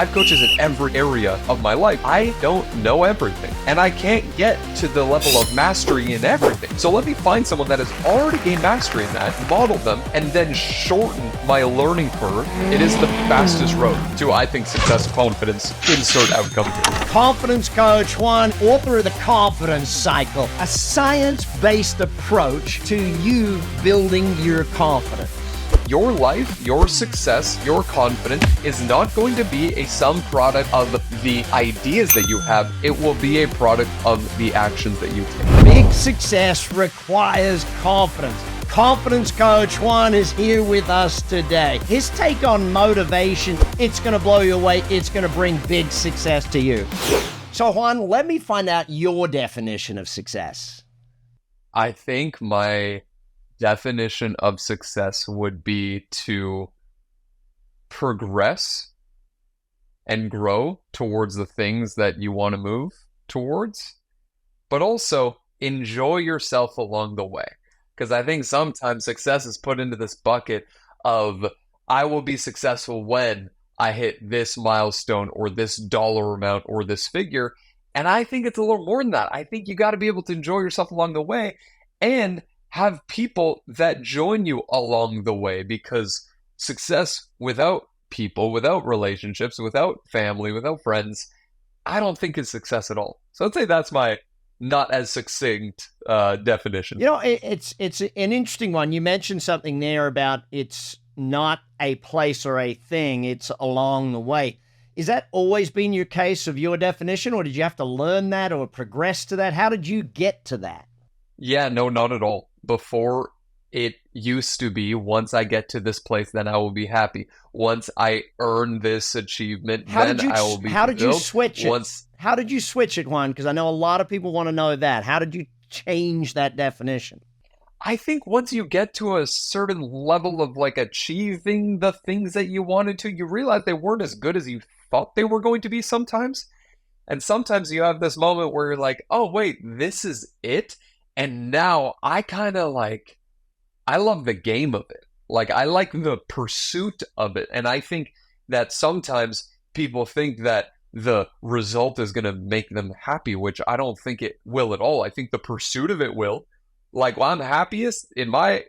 I've coaches in every area of my life. I don't know everything, and I can't get to the level of mastery in everything. So let me find someone that has already gained mastery in that, model them, and then shorten my learning curve. It is the fastest road to, I think, success, confidence, insert outcome here. Confidence coach Juan, author of The Confidence Cycle, a science-based approach to you building your confidence. Your life, your success, your confidence is not going to be a sum product of the ideas that you have. It will be a product of the actions that you take. Big success requires confidence. Confidence coach Juan is here with us today. His take on motivation, it's going to blow you away. It's going to bring big success to you. So Juan, let me find out your definition of success. I think my definition of success would be to progress and grow towards the things that you want to move towards, but also enjoy yourself along the way. Because I think sometimes success is put into this bucket of, I will be successful when I hit this milestone or this dollar amount or this figure. And I think it's a little more than that. I think you got to be able to enjoy yourself along the way and have people that join you along the way, because success without people, without relationships, without family, without friends, I don't think is success at all. So I'd say that's my not as succinct definition. You know, it's an interesting one. You mentioned something there about it's not a place or a thing, it's along the way. Is that always been your case of your definition, or did you have to learn that or progress to that? How did you get to that? Yeah, no, not at all. Before, it used to be, once I get to this place, then I will be happy. Once I earn this achievement, I will be fulfilled. How did you switch it? How did you switch it, Juan? Because I know a lot of people want to know that. How did you change that definition? I think once you get to a certain level of like achieving the things that you wanted to, you realize they weren't as good as you thought they were going to be sometimes. And sometimes you have this moment where you're like, oh, wait, this is it? And now I kind of like, I love the game of it. Like, I like the pursuit of it. And I think that sometimes people think that the result is going to make them happy, which I don't think it will at all. I think the pursuit of it will. Like, when I'm happiest, in my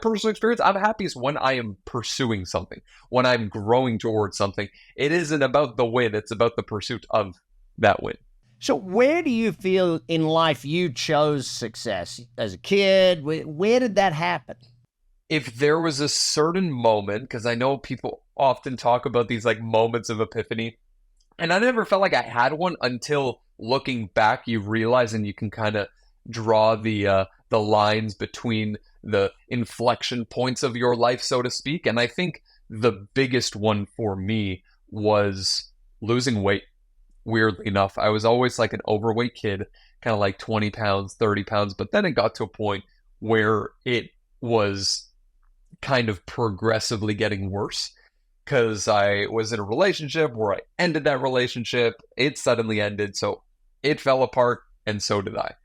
personal experience, I'm happiest when I am pursuing something, when I'm growing towards something. It isn't about the win. It's about the pursuit of that win. So where do you feel in life you chose success? As a kid, where did that happen? If there was a certain moment, because I know people often talk about these like moments of epiphany, and I never felt like I had one until looking back, you realize and you can kind of draw the lines between the inflection points of your life, so to speak. And I think the biggest one for me was losing weight. Weirdly enough, I was always like an overweight kid, kind of like 20 pounds, 30 pounds. But then it got to a point where it was kind of progressively getting worse, because I was in a relationship where I ended that relationship. It suddenly ended. So it fell apart, and so did I.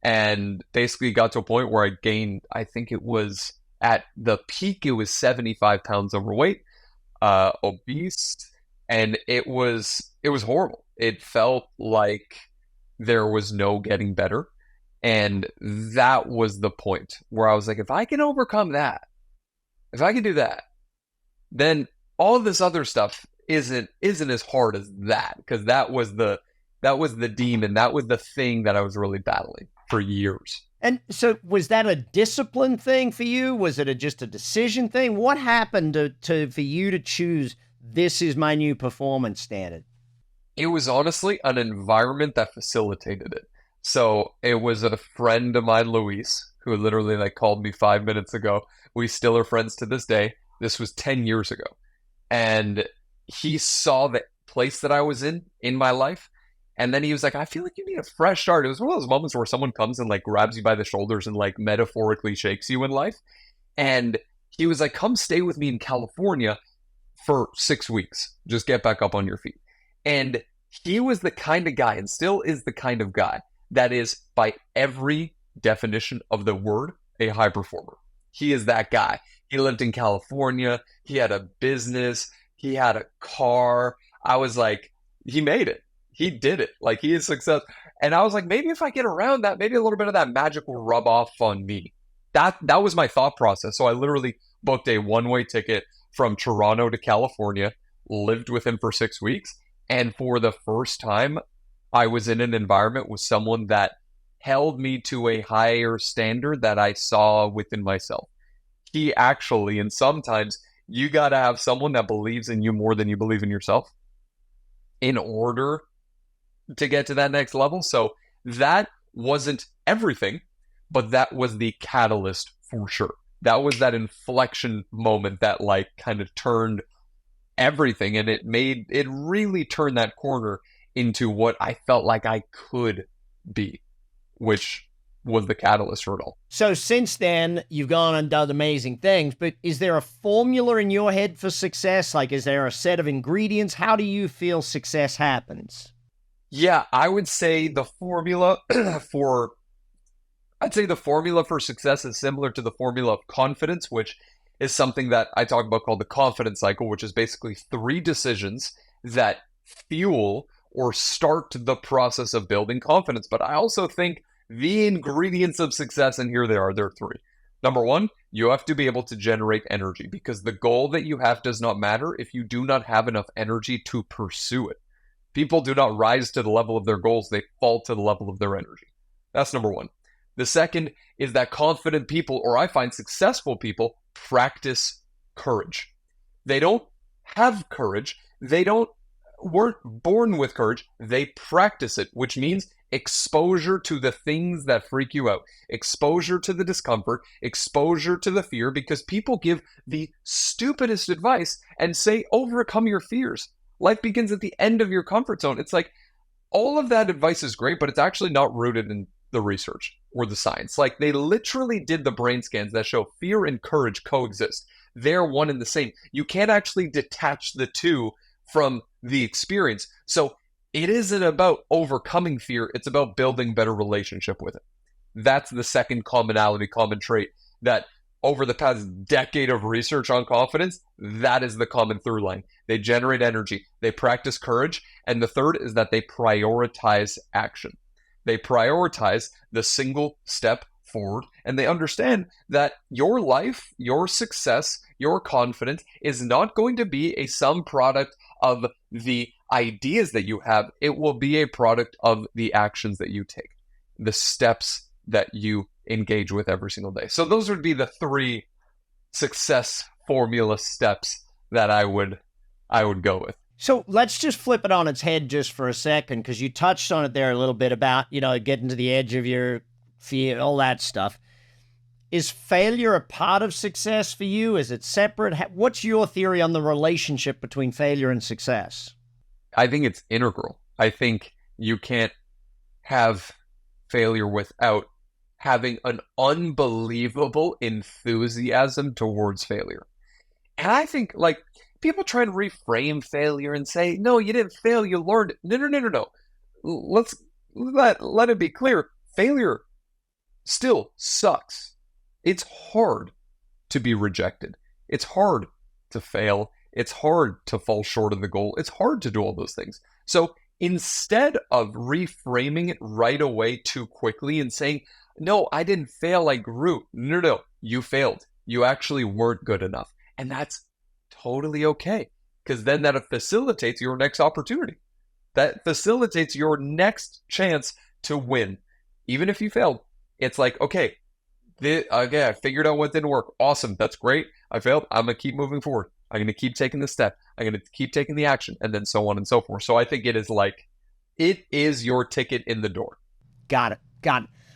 And basically got to a point where I gained, I think it was at the peak, it was 75 pounds overweight, obese. And it was horrible. It felt like there was no getting better. And that was the point where I was like, if I can overcome that, if I can do that, then all of this other stuff isn't as hard as that, because that was the demon. That was the thing that I was really battling for years. And so was that a discipline thing for you? Was it just a decision thing? What happened for you to choose, this is my new performance standard? It was honestly an environment that facilitated it. So it was a friend of mine, Luis, who literally like called me 5 minutes ago. We still are friends to this day. This was 10 years ago. And he saw the place that I was in my life. And then he was like, I feel like you need a fresh start. It was one of those moments where someone comes and like grabs you by the shoulders and like metaphorically shakes you in life. And he was like, come stay with me in California for 6 weeks. Just get back up on your feet. And he was the kind of guy, and still is the kind of guy, that is, by every definition of the word, a high performer. He is that guy. He lived in California. He had a business. He had a car. I was like, he made it. He did it. Like, he is success. And I was like, maybe if I get around that, maybe a little bit of that magic will rub off on me. That was my thought process. So I literally booked a one-way ticket from Toronto to California, lived with him for 6 weeks. And for the first time, I was in an environment with someone that held me to a higher standard that I saw within myself. He actually, and sometimes you got to have someone that believes in you more than you believe in yourself in order to get to that next level. So that wasn't everything, but that was the catalyst for sure. That was that inflection moment that like kind of turned everything, and it really turned that corner into what I felt like I could be, which was the catalyst for it all. So since then, you've gone and done amazing things, but is there a formula in your head for success? Like, is there a set of ingredients? How do you feel success happens? Yeah, I would say the formula for success is similar to the formula of confidence, which is something that I talk about called the confidence cycle, which is basically 3 decisions that fuel or start the process of building confidence. But I also think the ingredients of success, and here they are, there are 3. Number 1, you have to be able to generate energy, because the goal that you have does not matter if you do not have enough energy to pursue it. People do not rise to the level of their goals, they fall to the level of their energy. That's number 1. The second is that confident people, or I find successful people, practice courage. They don't have courage. Weren't born with courage. They practice it, which means exposure to the things that freak you out, exposure to the discomfort, exposure to the fear, because people give the stupidest advice and say, overcome your fears. Life begins at the end of your comfort zone. It's like, all of that advice is great, but it's actually not rooted in the research or the science. Like, they literally did the brain scans that show fear and courage coexist. They're one and the same. You can't actually detach the two from the experience. So it isn't about overcoming fear. It's about building better relationship with it. That's the second commonality, common trait that over the past decade of research on confidence, that is the common through line. They generate energy, they practice courage, and the third is that they prioritize action. They prioritize the single step forward, and they understand that your life, your success, your confidence is not going to be a sum product of the ideas that you have. It will be a product of the actions that you take, the steps that you engage with every single day. So those would be the 3 success formula steps that I would go with. So let's just flip it on its head just for a second, because you touched on it there a little bit about, getting to the edge of your fear, all that stuff. Is failure a part of success for you? Is it separate? What's your theory on the relationship between failure and success? I think it's integral. I think you can't have failure without having an unbelievable enthusiasm towards failure. And I think, like, people try to reframe failure and say, no, you didn't fail, you learned. No. Let's let it be clear. Failure still sucks. It's hard to be rejected. It's hard to fail. It's hard to fall short of the goal. It's hard to do all those things. So instead of reframing it right away too quickly and saying, no, I didn't fail, I grew. No, you failed. You actually weren't good enough. And that's totally okay, because then that facilitates your next opportunity. That facilitates your next chance to win. Even if you failed, it's like, okay, I figured out what didn't work. Awesome, that's great. I failed. I'm going to keep moving forward. I'm going to keep taking the step. I'm going to keep taking the action, and then so on and so forth. So I think it is your ticket in the door. Got it.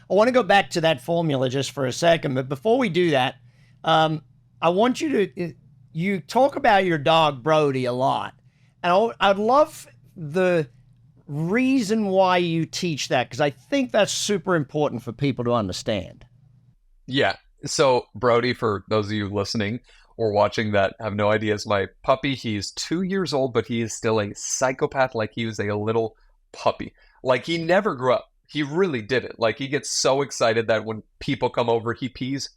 I want to go back to that formula just for a second, but before we do that, I want you talk about your dog, Brody, a lot. And I'd love the reason why you teach that, because I think that's super important for people to understand. Yeah. So Brody, for those of you listening or watching that have no idea, is my puppy. He's 2 years old, but he is still a psychopath like he was a little puppy. Like, he never grew up. He really didn't. Like, he gets so excited that when people come over, he pees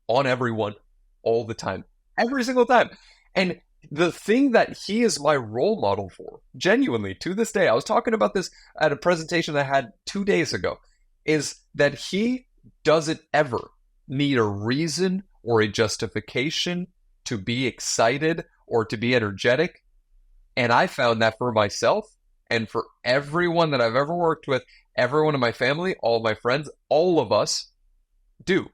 on everyone all the time. Every single time. And The thing that he is my role model for, genuinely, to this day, I was talking about this at a presentation I had 2 days ago, is that he doesn't ever need a reason or a justification to be excited or to be energetic. And I found that for myself and for everyone that I've ever worked with, everyone in my family, all my friends, all of us do.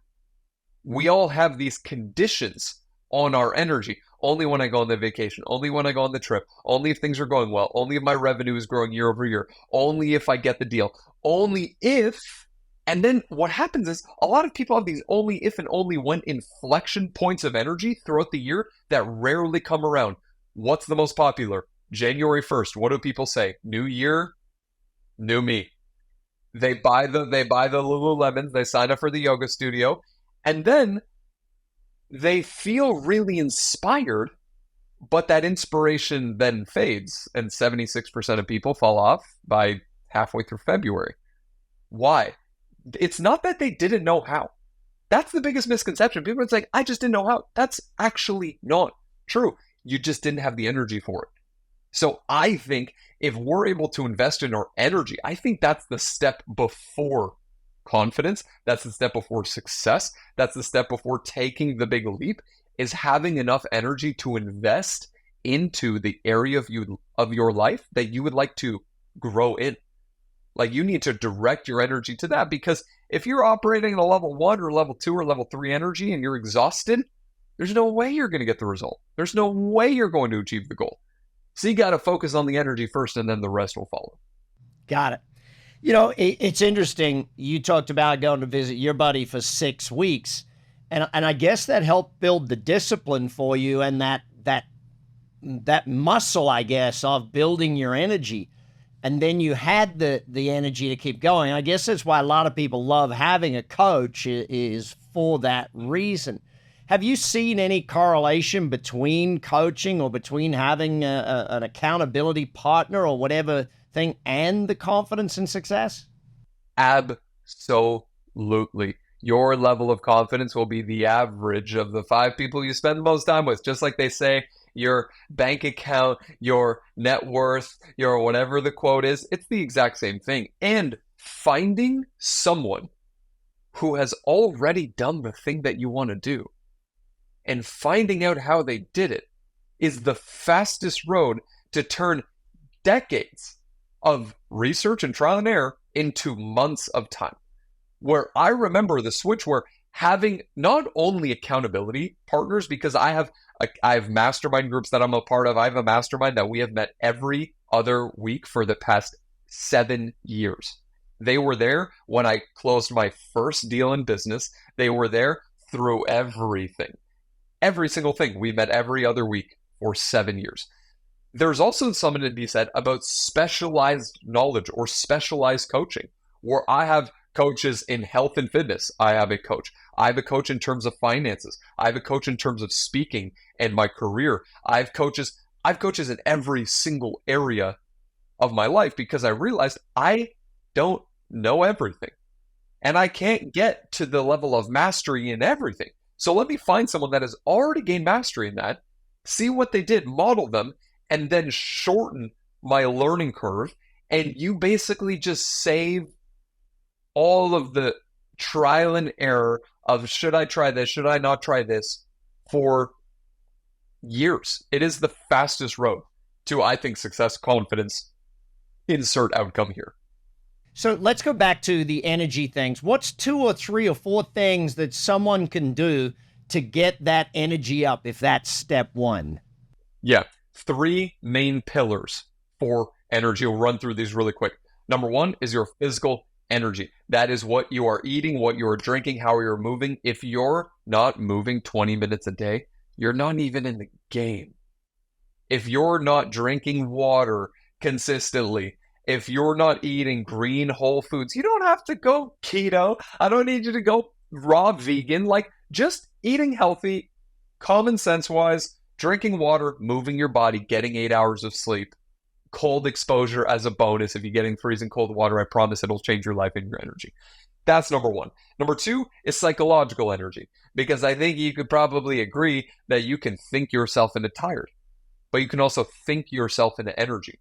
We all have these conditions on our energy. Only when I go on the vacation, only when I go on the trip, only if things are going well, only if my revenue is growing year over year, only if I get the deal, only if. And then what happens is a lot of people have these only if and only when inflection points of energy throughout the year that rarely come around. What's the most popular? January 1st. What do people say? New year, new me. They buy the Lululemons, they sign up for the yoga studio, and then they feel really inspired, but that inspiration then fades, and 76% of people fall off by halfway through February. Why? It's not that they didn't know how. That's the biggest misconception. People are like, I just didn't know how. That's actually not true. You just didn't have the energy for it. So I think if we're able to invest in our energy, I think that's the step before confidence. That's the step before success. That's the step before taking the big leap, is having enough energy to invest into the area of your life that you would like to grow in. Like, you need to direct your energy to that, because if you're operating at a level 1 or level 2 or level 3 energy and you're exhausted, there's no way you're going to get the result. There's no way you're going to achieve the goal. So you got to focus on the energy first, and then the rest will follow. Got it. You know, it's interesting. You talked about going to visit your buddy for 6 weeks, and I guess that helped build the discipline for you, and that muscle, I guess, of building your energy. And then you had the energy to keep going. I guess that's why a lot of people love having a coach, is for that reason. Have you seen any correlation between coaching or between having an accountability partner or whatever thing and the confidence and success? Absolutely. Your level of confidence will be the average of the 5 people you spend the most time with. Just like they say, your bank account, your net worth, your whatever the quote is, it's the exact same thing. And finding someone who has already done the thing that you want to do and finding out how they did it is the fastest road to turn decades of research and trial and error into months of time. Where I remember the switch where having not only accountability partners, because I have mastermind groups that I'm a part of. I have a mastermind that we have met every other week for the past 7 years. They were there when I closed my first deal in business. They were there through everything. Every single thing. We met every other week for 7 years. There's also something to be said about specialized knowledge or specialized coaching, where I have coaches in health and fitness. I have a coach. I have a coach in terms of finances. I have a coach in terms of speaking and my career. I have coaches in every single area of my life, because I realized I don't know everything. And I can't get to the level of mastery in everything. So let me find someone that has already gained mastery in that, see what they did, model them, and then shorten my learning curve. And you basically just save all of the trial and error of, should I try this, should I not try this, for years. It is the fastest road to, I think, success, confidence, insert outcome here. So let's go back to the energy things. What's 2 or 3 or 4 things that someone can do to get that energy up, if that's step 1? Yeah, 3 main pillars for energy. We'll run through these really quick. Number 1 is your physical energy. That is what you are eating, what you are drinking, how you're moving. If you're not moving 20 minutes a day, you're not even in the game. If you're not drinking water consistently, if you're not eating green whole foods, you don't have to go keto. I don't need you to go raw vegan. Like, just eating healthy, common sense wise, drinking water, moving your body, getting 8 hours of sleep, cold exposure as a bonus. If you're getting freezing cold water, I promise it'll change your life and your energy. That's number 1. Number 2 is psychological energy, because I think you could probably agree that you can think yourself into tired. but you can also think yourself into energy.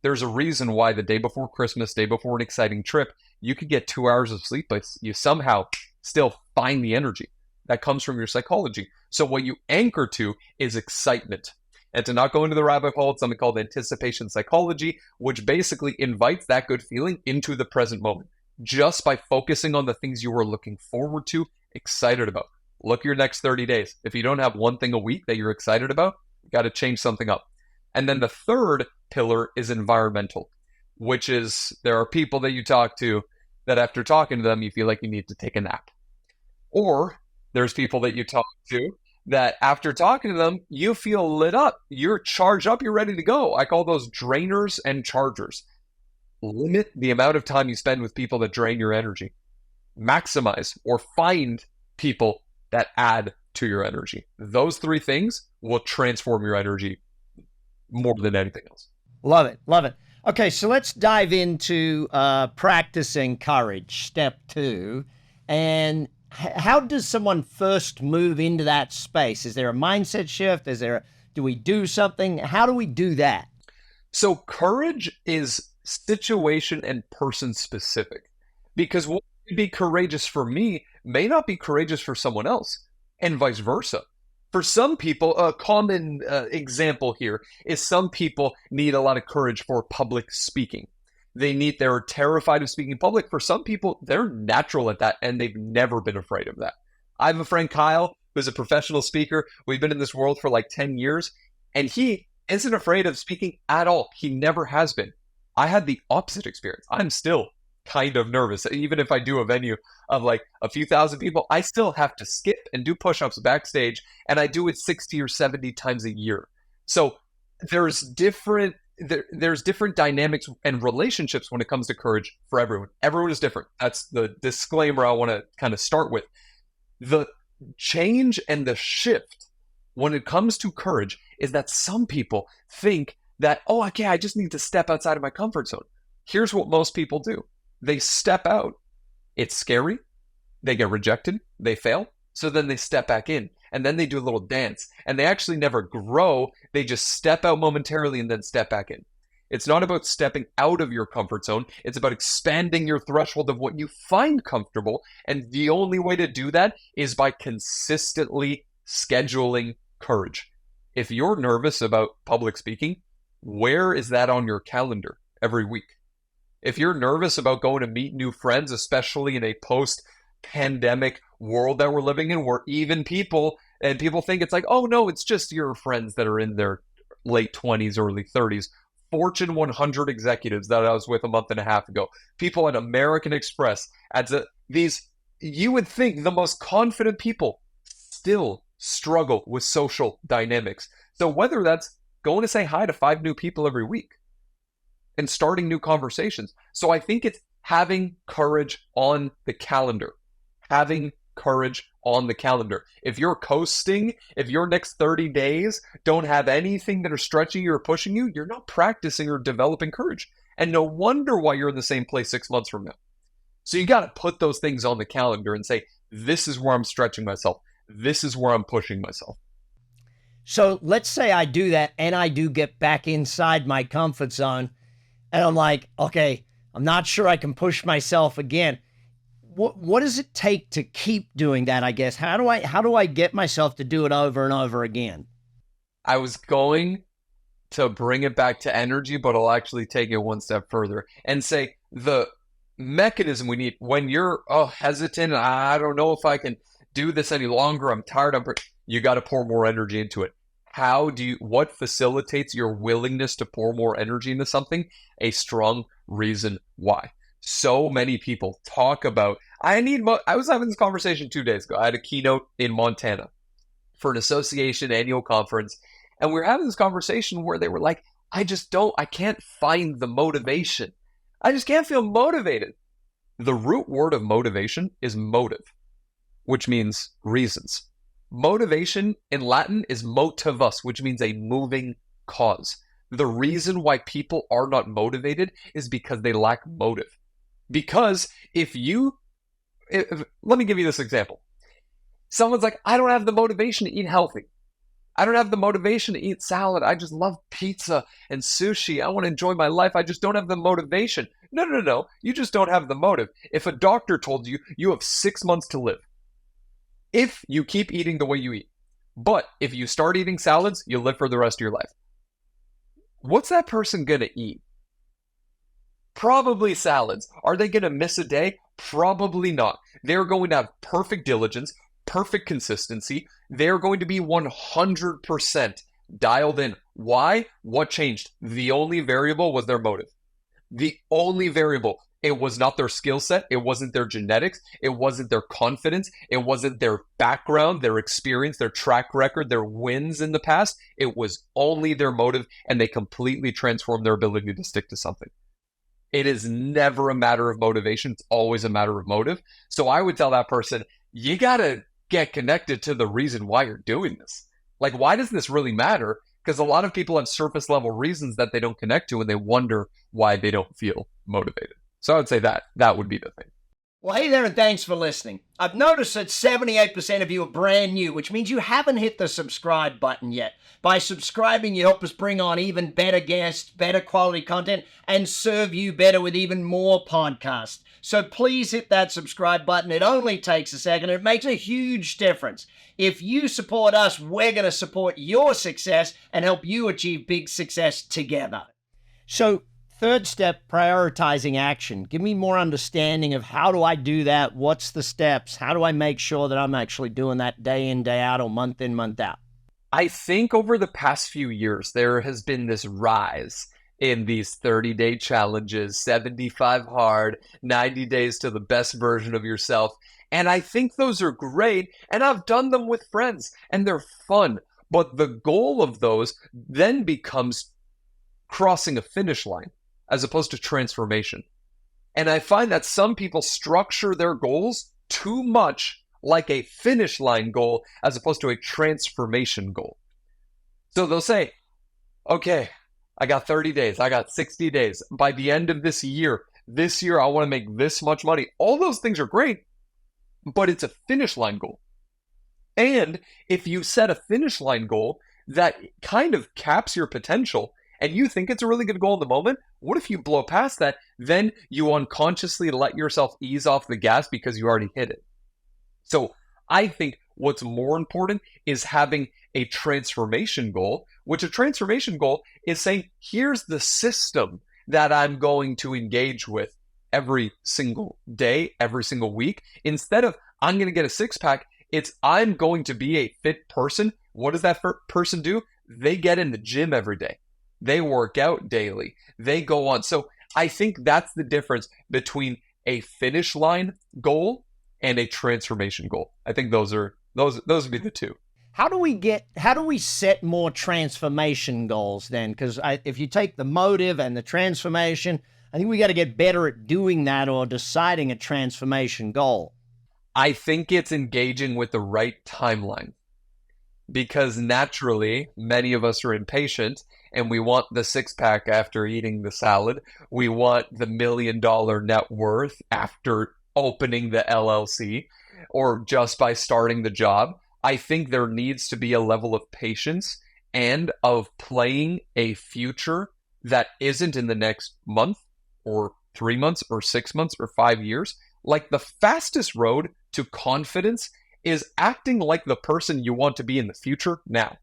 There's a reason why the day before Christmas, day before an exciting trip, you could get 2 hours of sleep, but you somehow still find the energy. That comes from your psychology. So what you anchor to is excitement. And to not go into the rabbit hole, it's something called anticipation psychology, which basically invites that good feeling into the present moment, just by focusing on the things you are looking forward to, excited about. Look at your next 30 days. If you don't have one thing a week that you're excited about, you got to change something up. And then the third pillar is environmental, which is there are people that you talk to that after talking to them, you feel like you need to take a nap. Or there's people that you talk to that after talking to them, you feel lit up. You're charged up. You're ready to go. I call those drainers and chargers. Limit the amount of time you spend with people that drain your energy. Maximize or find people that add to your energy. Those 3 things will transform your energy more than anything else. Love it. Love it. Okay, so let's dive into practicing courage, step 2. And how does someone first move into that space? Is there a mindset shift? Do we do something? How do we do that? So courage is situation and person specific, because what would be courageous for me may not be courageous for someone else, and vice versa. For some people, a common example here is some people need a lot of courage for public speaking. They're terrified of speaking in public. For some people, they're natural at that, and they've never been afraid of that. I have a friend, Kyle, who's a professional speaker. We've been in this world for like 10 years, and he isn't afraid of speaking at all. He never has been. I had the opposite experience. I'm still kind of nervous. Even if I do a venue of like a few thousand people, I still have to skip and do push-ups backstage, and I do it 60 or 70 times a year. So there's different dynamics and relationships when it comes to courage for everyone. Everyone is different. That's the disclaimer I want to kind of start with. The change and the shift when it comes to courage is that some people think that, oh, okay, I just need to step outside of my comfort zone. Here's what most people do. They step out. It's scary. They get rejected. They fail. So then they step back in, and then they do a little dance, and they actually never grow. They just step out momentarily and then step back in. It's not about stepping out of your comfort zone. It's about expanding your threshold of what you find comfortable. And the only way to do that is by consistently scheduling courage. If you're nervous about public speaking, where is that on your calendar every week? If you're nervous about going to meet new friends, especially in a post-pandemic world that we're living in, where even people think it's like, oh no, it's just your friends that are in their late 20s, early 30s. Fortune 100 executives that I was with a month and a half ago, people at American Express, you would think the most confident people still struggle with social dynamics. So whether that's going to say hi to 5 new people every week and starting new conversations. So I think it's having courage on the calendar. Having courage on the calendar. If you're coasting, if your next 30 days don't have anything that are stretching you or pushing you, you're not practicing or developing courage. And no wonder why you're in the same place 6 months from now. So you got to put those things on the calendar and say, this is where I'm stretching myself. This is where I'm pushing myself. So let's say I do that and I do get back inside my comfort zone and I'm like, okay, I'm not sure I can push myself again. What does it take to keep doing that, I guess? How do I get myself to do it over and over again? I was going to bring it back to energy, but I'll actually take it one step further and say the mechanism we need when you're hesitant, I don't know if I can do this any longer, I'm tired, you got to pour more energy into it. What facilitates your willingness to pour more energy into something? A strong reason why. So many people talk about, I was having this conversation 2 days ago. I had a keynote in Montana for an association annual conference. And we were having this conversation where they were like, I can't find the motivation. I just can't feel motivated. The root word of motivation is motive, which means reasons. Motivation in Latin is motivus, which means a moving cause. The reason why people are not motivated is because they lack motive. Because let me give you this example. Someone's like, I don't have the motivation to eat healthy. I don't have the motivation to eat salad. I just love pizza and sushi. I want to enjoy my life. I just don't have the motivation. No, no, no. You just don't have the motive. If a doctor told you you have 6 months to live, if you keep eating the way you eat, but if you start eating salads, you'll live for the rest of your life. What's that person going to eat? Probably salads. Are they going to miss a day? Probably not. They're going to have perfect diligence, perfect consistency. They're going to be 100% dialed in. Why? What changed? The only variable was their motive. The only variable. It was not their skill set. It wasn't their genetics. It wasn't their confidence. It wasn't their background, their experience, their track record, their wins in the past. It was only their motive, and they completely transformed their ability to stick to something. It is never a matter of motivation. It's always a matter of motive. So I would tell that person, you got to get connected to the reason why you're doing this. Like, why does this really matter? Because a lot of people have surface level reasons that they don't connect to, and they wonder why they don't feel motivated. So I would say that would be the thing. Well, hey there, and thanks for listening. I've noticed that 78% of you are brand new, which means you haven't hit the subscribe button yet. By subscribing, you help us bring on even better guests, better quality content, and serve you better with even more podcasts. So please hit that subscribe button. It only takes a second. It makes a huge difference. If you support us, we're going to support your success and help you achieve big success together. So, third step, prioritizing action. Give me more understanding of how do I do that? What's the steps? How do I make sure that I'm actually doing that day in, day out, or month in, month out? I think over the past few years, there has been this rise in these 30-day challenges, 75 hard, 90 days to the best version of yourself. And I think those are great. And I've done them with friends and they're fun. But the goal of those then becomes crossing a finish line as opposed to transformation. And I find that some people structure their goals too much like a finish line goal as opposed to a transformation goal. So they'll say, okay, I got 30 days, I got 60 days. By the end of this year, I want to make this much money. All those things are great, but it's a finish line goal. And if you set a finish line goal that kind of caps your potential, and you think it's a really good goal in the moment, what if you blow past that? Then you unconsciously let yourself ease off the gas because you already hit it. So I think what's more important is having a transformation goal, which a transformation goal is saying, here's the system that I'm going to engage with every single day, every single week. Instead of, I'm going to get a six-pack, it's, I'm going to be a fit person. What does that person do? They get in the gym every day. They work out daily. They go on. So I think that's the difference between a finish line goal and a transformation goal. I think those would be the two. How do we set more transformation goals then? Because if you take the motive and the transformation, I think we got to get better at doing that or deciding a transformation goal. I think it's engaging with the right timeline. Because naturally, many of us are impatient and we want the six-pack after eating the salad. We want the $1 million net worth after opening the LLC or just by starting the job. I think there needs to be a level of patience and of playing a future that isn't in the next month or 3 months or 6 months or 5 years. Like, the fastest road to confidence is acting like the person you want to be in the future now.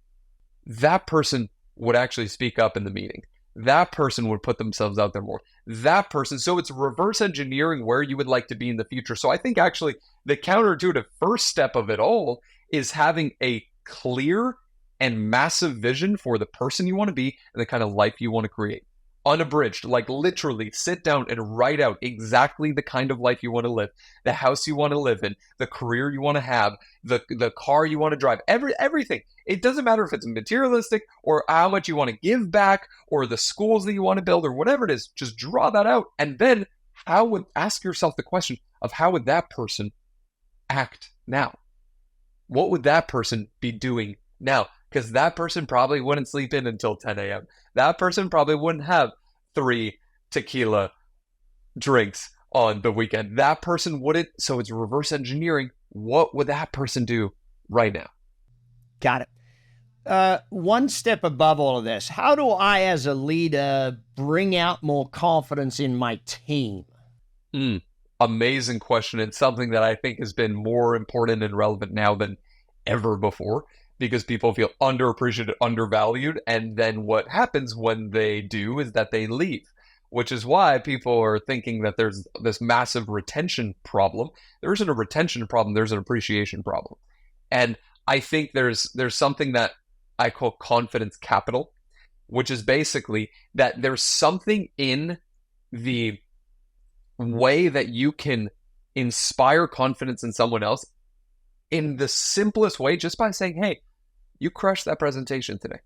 That person would actually speak up in the meeting. That person would put themselves out there more. That person, so it's reverse engineering where you would like to be in the future. So I think actually the counterintuitive first step of it all is having a clear and massive vision for the person you want to be and the kind of life you want to create. Unabridged, like literally sit down and write out exactly the kind of life you want to live, the house you want to live in, the career you want to have, the car you want to drive, everything. It doesn't matter if it's materialistic or how much you want to give back or the schools that you want to build or whatever it is. Just draw that out. And then ask yourself the question of how would that person act now? What would that person be doing now? Because that person probably wouldn't sleep in until 10 a.m. That person probably wouldn't have 3 tequila drinks on the weekend. That person wouldn't. So it's reverse engineering. What would that person do right now? Got it. one step above all of this, how do I, as a leader, bring out more confidence in my team? Amazing question, and something that I think has been more important and relevant now than ever before, because people feel underappreciated, undervalued, and then what happens when they do is that they leave, which is why people are thinking that there's this massive retention problem. There isn't a retention problem, there's an appreciation problem. And I think there's something that I call confidence capital, which is basically that there's something in the way that you can inspire confidence in someone else in the simplest way, just by saying, hey, you crushed that presentation today.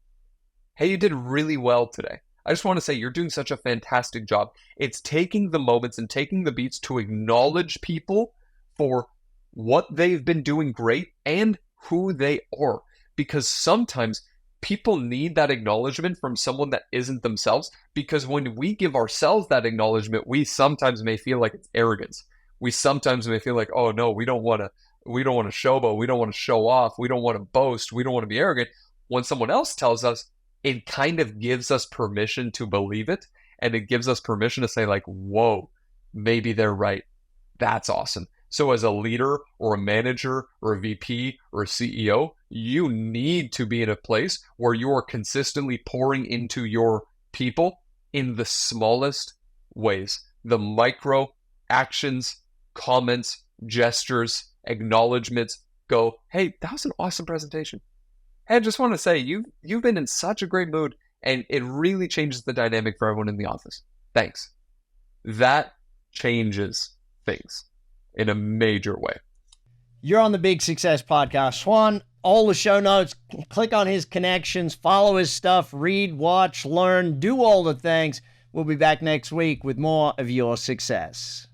Hey, you did really well today. I just want to say you're doing such a fantastic job. It's taking the moments and taking the beats to acknowledge people for what they've been doing great and who they are. Because sometimes people need that acknowledgement from someone that isn't themselves, because when we give ourselves that acknowledgement, we sometimes may feel like it's arrogance. We sometimes may feel like, oh no, we don't want to showboat, we don't want to show off, we don't want to boast, we don't want to be arrogant. When someone else tells us, it kind of gives us permission to believe it, and it gives us permission to say like, whoa, maybe they're right. That's awesome. So as a leader or a manager or a VP or a CEO, you need to be in a place where you are consistently pouring into your people in the smallest ways. The micro actions, comments, gestures, acknowledgments. Go, hey, that was an awesome presentation. Hey, I just want to say you've been in such a great mood, and it really changes the dynamic for everyone in the office. Thanks. That changes things in a major way. You're on the Big Success Podcast. Juan, all the show notes, click on his connections, follow his stuff, read, watch, learn, do all the things. We'll be back next week with more of your success.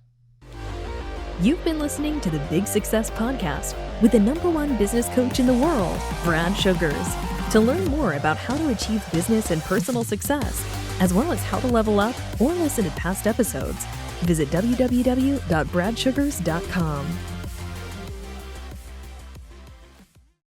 You've been listening to the Big Success Podcast with the #1 business coach in the world, Brad Sugars. To learn more about how to achieve business and personal success, as well as how to level up or listen to past episodes, visit www.bradsugars.com.